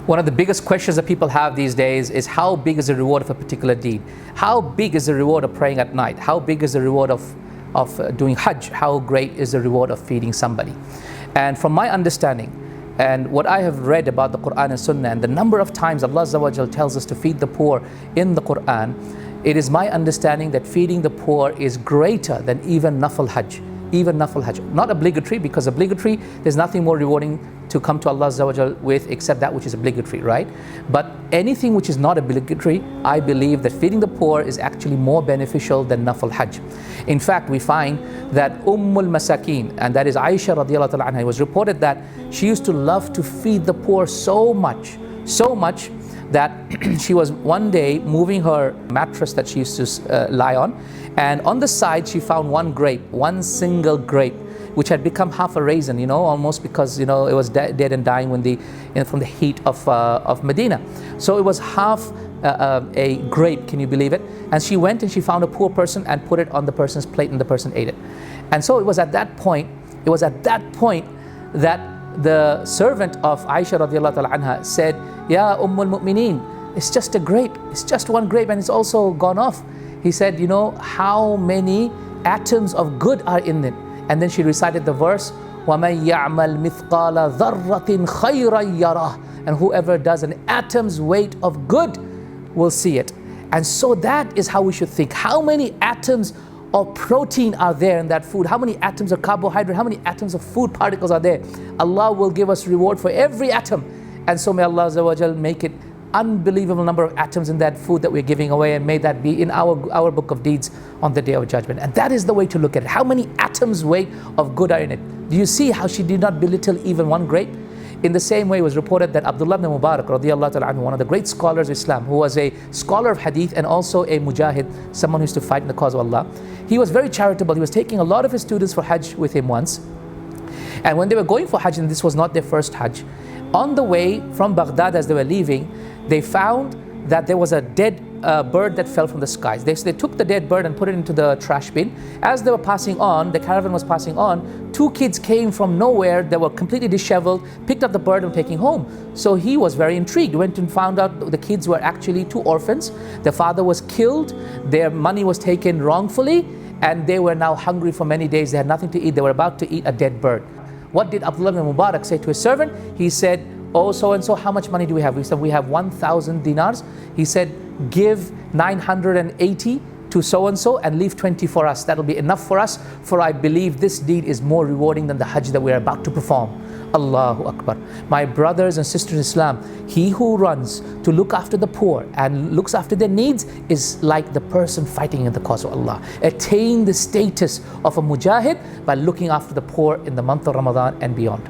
One of the biggest questions that people have these days is how big is the reward of a particular deed? How big is the reward of praying at night? How big is the reward of doing Hajj? How great is the reward of feeding somebody? And from my understanding, and what I have read about the Quran and Sunnah, and the number of times Allah Azza wa Jal tells us to feed the poor in the Quran, it is my understanding that feeding the poor is greater than even Nafal Hajj. Even Nafal Hajj. Not obligatory, because obligatory, there's nothing more rewarding to come to Allah Azza wa Jal with except that which is obligatory, right? But anything which is not obligatory, I believe that feeding the poor is actually more beneficial than Nafal Hajj. In fact, we find that Ummul Masakin, and that is Aisha radiallahu ta'ala anha, it was reported that she used to love to feed the poor so much that she was one day moving her mattress that she used to lie on, and on the side she found one single grape, which had become half a raisin, almost, because it was dead and dying when from the heat of Medina. So it was half a grape, can you believe it? And she went and she found a poor person and put it on the person's plate, and the person ate it. And so it was at that point that the servant of Aisha radiallahu ta'ala anha said, "Ya Ummul Mu'mineen, it's just a grape, it's just one grape, and it's also gone off." He said, how many atoms of good are in it? And then she recited the verse, وَمَنْ يَعْمَلْ مِثْقَالَ ذَرَّةٍ خَيْرًا يَرَهُ, and whoever does an atom's weight of good will see it. And so that is how we should think. How many atoms of protein are there in that food? How many atoms of carbohydrate? How many atoms of food particles are there? Allah will give us reward for every atom. And so may Allah Azza wa Jal make it unbelievable number of atoms in that food that we're giving away, and may that be in our book of deeds on the Day of Judgment. And that is the way to look at it. How many atoms weight of good are in it? Do you see how she did not belittle even one grape? In the same way, it was reported that Abdullah ibn Mubarak radiallahu ta'ala anhu, one of the great scholars of Islam, who was a scholar of hadith and also a mujahid, someone who used to fight in the cause of Allah, he was very charitable. He was taking a lot of his students for Hajj with him once. And when they were going for Hajj, and this was not their first Hajj, on the way from Baghdad as they were leaving, they found that there was a dead bird that fell from the skies. They took the dead bird and put it into the trash bin. As they were passing on, the caravan was passing on, two kids came from nowhere. They were completely disheveled, picked up the bird and taking home. So he was very intrigued, went and found out the kids were actually two orphans. Their father was killed, their money was taken wrongfully, and they were now hungry for many days. They had nothing to eat. They were about to eat a dead bird. What did Abdullah ibn Mubarak say to his servant? He said, "Oh, so and so, how much money do we have?" We said, "We have 1,000 dinars. He said, "Give 980 to so and so and leave 20 for us. That'll be enough for us, for I believe this deed is more rewarding than the Hajj that we are about to perform." Allahu Akbar. My brothers and sisters in Islam, he who runs to look after the poor and looks after their needs is like the person fighting in the cause of Allah. Attain the status of a mujahid by looking after the poor in the month of Ramadan and beyond.